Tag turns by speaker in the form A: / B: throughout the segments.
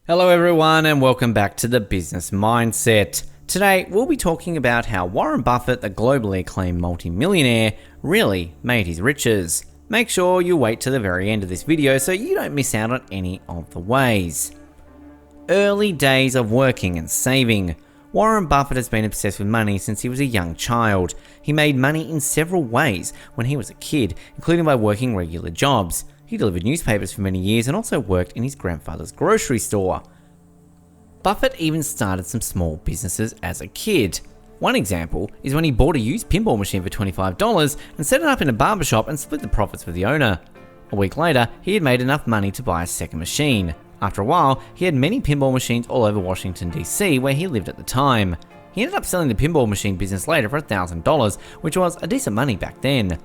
A: Hello everyone and welcome back to the Business Mindset. Today we'll be talking about how Warren Buffett, the globally acclaimed multimillionaire, really made his riches. Make sure you wait to the very end of this video so you don't miss out on any of the ways. Early days of working and saving. Warren Buffett has been obsessed with money since he was a young child. He made money in several ways when he was a kid, including by working regular jobs. He delivered newspapers for many years and also worked in his grandfather's grocery store. Buffett even started some small businesses as a kid. One example is when he bought a used pinball machine for $25 and set it up in a barbershop and split the profits with the owner. A week later, he had made enough money to buy a second machine. After a while, he had many pinball machines all over Washington, D.C., where he lived at the time. He ended up selling the pinball machine business later for $1,000, which was a decent money back then.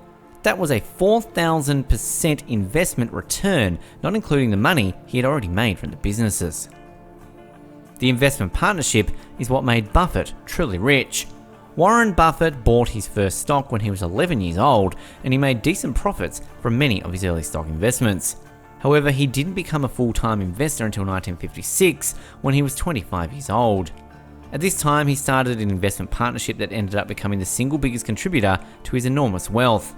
A: That was a 4,000% investment return, not including the money he had already made from the businesses. The investment partnership is what made Buffett truly rich. Warren Buffett bought his first stock when he was 11 years old, and he made decent profits from many of his early stock investments. However, he didn't become a full-time investor until 1956, when he was 25 years old. At this time, he started an investment partnership that ended up becoming the single biggest contributor to his enormous wealth.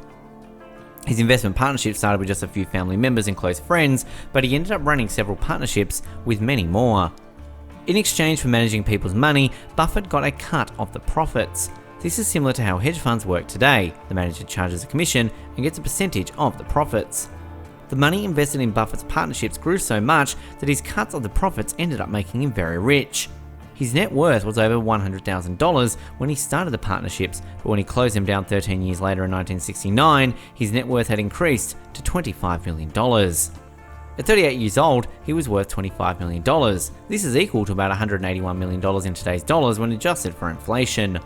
A: His investment partnership started with just a few family members and close friends, but he ended up running several partnerships with many more. In exchange for managing people's money, Buffett got a cut of the profits. This is similar to how hedge funds work today. The manager charges a commission and gets a percentage of the profits. The money invested in Buffett's partnerships grew so much that his cuts of the profits ended up making him very rich. His net worth was over $100,000 when he started the partnerships, but when he closed them down 13 years later in 1969, his net worth had increased to $25 million. At 38 years old, he was worth $25 million. This is equal to about $181 million in today's dollars when adjusted for inflation.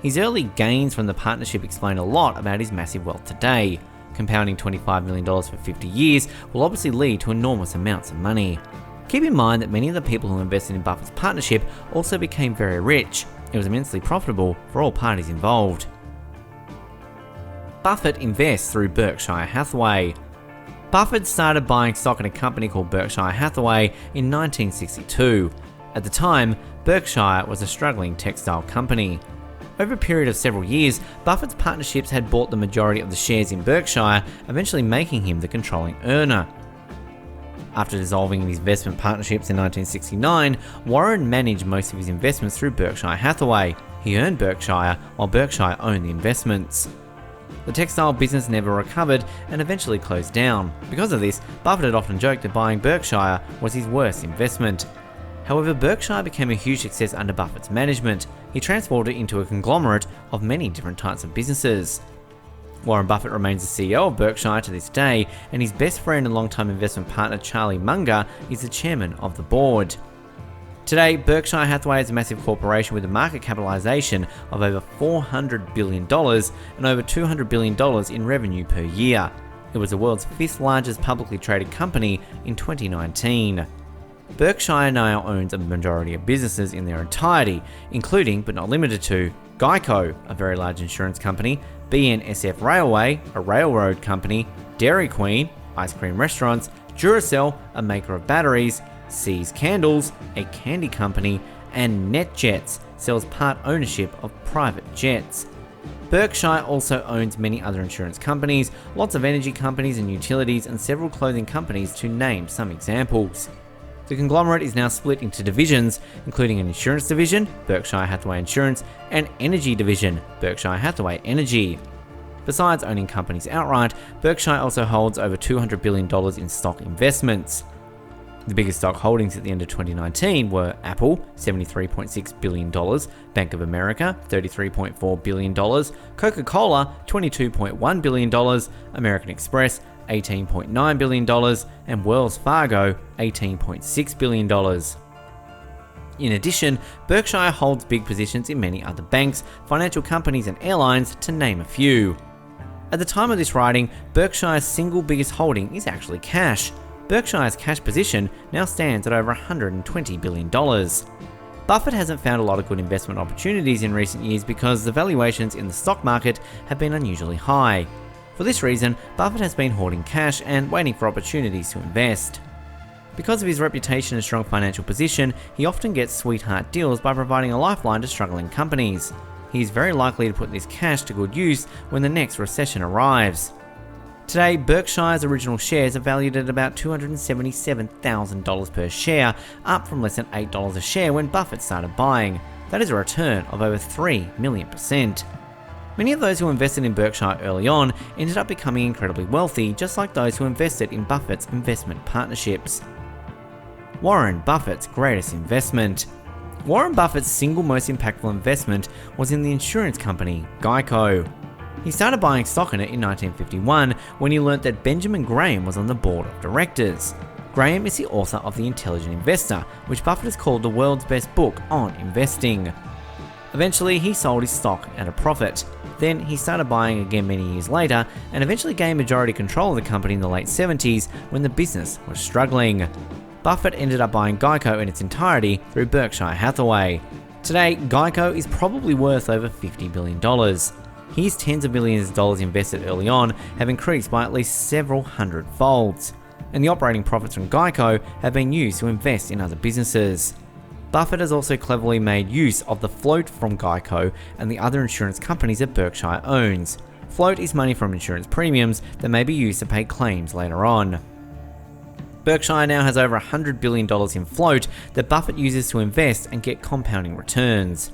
A: His early gains from the partnership explain a lot about his massive wealth today. Compounding $25 million for 50 years will obviously lead to enormous amounts of money. Keep in mind that many of the people who invested in Buffett's partnership also became very rich. It was immensely profitable for all parties involved. Buffett invests through Berkshire Hathaway. Buffett started buying stock in a company called Berkshire Hathaway in 1962. At the time, Berkshire was a struggling textile company. Over a period of several years, Buffett's partnerships had bought the majority of the shares in Berkshire, eventually making him the controlling earner. After dissolving his investment partnerships in 1969, Warren managed most of his investments through Berkshire Hathaway. He earned Berkshire, while Berkshire owned the investments. The textile business never recovered and eventually closed down. Because of this, Buffett had often joked that buying Berkshire was his worst investment. However, Berkshire became a huge success under Buffett's management. He transformed it into a conglomerate of many different types of businesses. Warren Buffett remains the CEO of Berkshire to this day, and his best friend and longtime investment partner Charlie Munger is the chairman of the board. Today, Berkshire Hathaway is a massive corporation with a market capitalization of over $400 billion and over $200 billion in revenue per year. It was the world's 5th largest publicly traded company in 2019. Berkshire now owns a majority of businesses in their entirety, including, but not limited to, Geico, a very large insurance company, BNSF Railway, a railroad company, Dairy Queen, ice cream restaurants, Duracell, a maker of batteries, See's Candles, a candy company, and NetJets sells part ownership of private jets. Berkshire also owns many other insurance companies, lots of energy companies and utilities, and several clothing companies, to name some examples. The conglomerate is now split into divisions, including an insurance division, Berkshire Hathaway Insurance, and energy division, Berkshire Hathaway Energy. Besides owning companies outright, Berkshire also holds over $200 billion in stock investments. The biggest stock holdings at the end of 2019 were Apple, $73.6 billion, Bank of America, $33.4 billion, Coca-Cola, $22.1 billion, American Express, $18.9 billion, and Wells Fargo, $18.6 billion. In addition, Berkshire holds big positions in many other banks, financial companies, and airlines, to name a few. At the time of this writing, Berkshire's single biggest holding is actually cash. Berkshire's cash position now stands at over $120 billion. Buffett hasn't found a lot of good investment opportunities in recent years because the valuations in the stock market have been unusually high. For this reason, Buffett has been hoarding cash and waiting for opportunities to invest. Because of his reputation and strong financial position, he often gets sweetheart deals by providing a lifeline to struggling companies. He is very likely to put this cash to good use when the next recession arrives. Today, Berkshire's original shares are valued at about $277,000 per share, up from less than $8 a share when Buffett started buying. That is a return of over 3 million%. Many of those who invested in Berkshire early on ended up becoming incredibly wealthy, just like those who invested in Buffett's investment partnerships. Warren Buffett's greatest investment. Warren Buffett's single most impactful investment was in the insurance company Geico. He started buying stock in it in 1951 when he learnt that Benjamin Graham was on the board of directors. Graham is the author of The Intelligent Investor, which Buffett has called the world's best book on investing. Eventually, he sold his stock at a profit. Then he started buying again many years later and eventually gained majority control of the company in the late 70s when the business was struggling. Buffett ended up buying Geico in its entirety through Berkshire Hathaway. Today, Geico is probably worth over $50 billion. His tens of millions of dollars invested early on have increased by at least several hundred folds, and the operating profits from Geico have been used to invest in other businesses. Buffett has also cleverly made use of the float from Geico and the other insurance companies that Berkshire owns. Float is money from insurance premiums that may be used to pay claims later on. Berkshire now has over $100 billion in float that Buffett uses to invest and get compounding returns.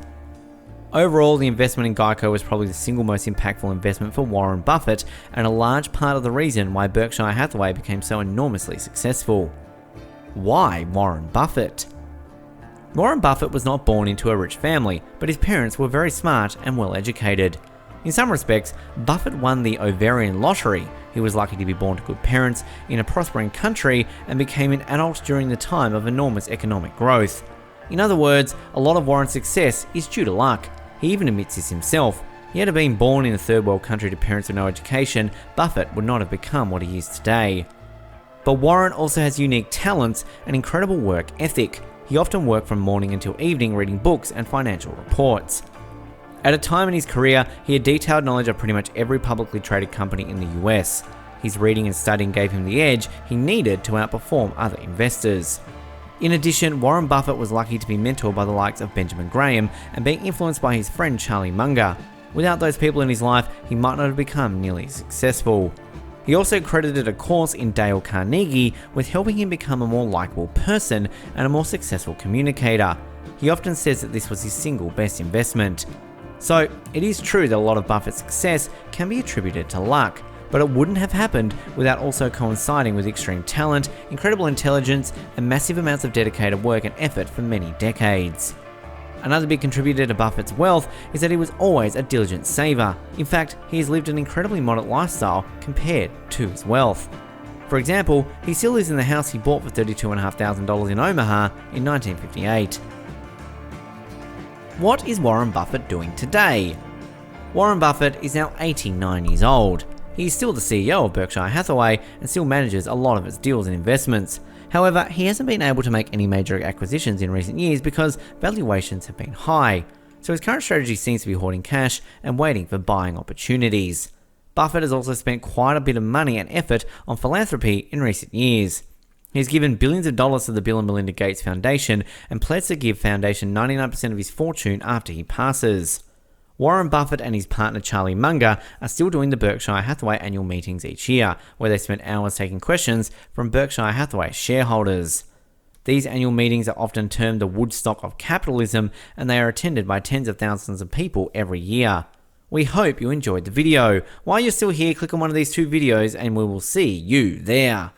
A: Overall, the investment in Geico was probably the single most impactful investment for Warren Buffett and a large part of the reason why Berkshire Hathaway became so enormously successful. Why Warren Buffett? Warren Buffett was not born into a rich family, but his parents were very smart and well educated. In some respects, Buffett won the ovarian lottery. He was lucky to be born to good parents in a prospering country and became an adult during the time of enormous economic growth. In other words, a lot of Warren's success is due to luck. He even admits this himself. He had been born in a third world country to parents with no education, Buffett would not have become what he is today. But Warren also has unique talents and incredible work ethic. He often worked from morning until evening reading books and financial reports. At a time in his career, he had detailed knowledge of pretty much every publicly traded company in the US. His reading and studying gave him the edge he needed to outperform other investors. In addition, Warren Buffett was lucky to be mentored by the likes of Benjamin Graham and being influenced by his friend Charlie Munger. Without those people in his life, he might not have become nearly as successful. He also credited a course in Dale Carnegie with helping him become a more likable person and a more successful communicator. He often says that this was his single best investment. So, it is true that a lot of Buffett's success can be attributed to luck, but it wouldn't have happened without also coinciding with extreme talent, incredible intelligence, and massive amounts of dedicated work and effort for many decades. Another big contributor to Buffett's wealth is that he was always a diligent saver. In fact, he has lived an incredibly modest lifestyle compared to his wealth. For example, he still lives in the house he bought for $32,500 in Omaha in 1958. What is Warren Buffett doing today? Warren Buffett is now 89 years old. He is still the CEO of Berkshire Hathaway and still manages a lot of its deals and investments. However, he hasn't been able to make any major acquisitions in recent years because valuations have been high. So his current strategy seems to be hoarding cash and waiting for buying opportunities. Buffett has also spent quite a bit of money and effort on philanthropy in recent years. He's given billions of dollars to the Bill and Melinda Gates Foundation and plans to give Foundation 99% of his fortune after he passes. Warren Buffett and his partner Charlie Munger are still doing the Berkshire Hathaway annual meetings each year, where they spend hours taking questions from Berkshire Hathaway shareholders. These annual meetings are often termed the Woodstock of capitalism, and they are attended by tens of thousands of people every year. We hope you enjoyed the video. While you're still here, click on one of these two videos and we will see you there.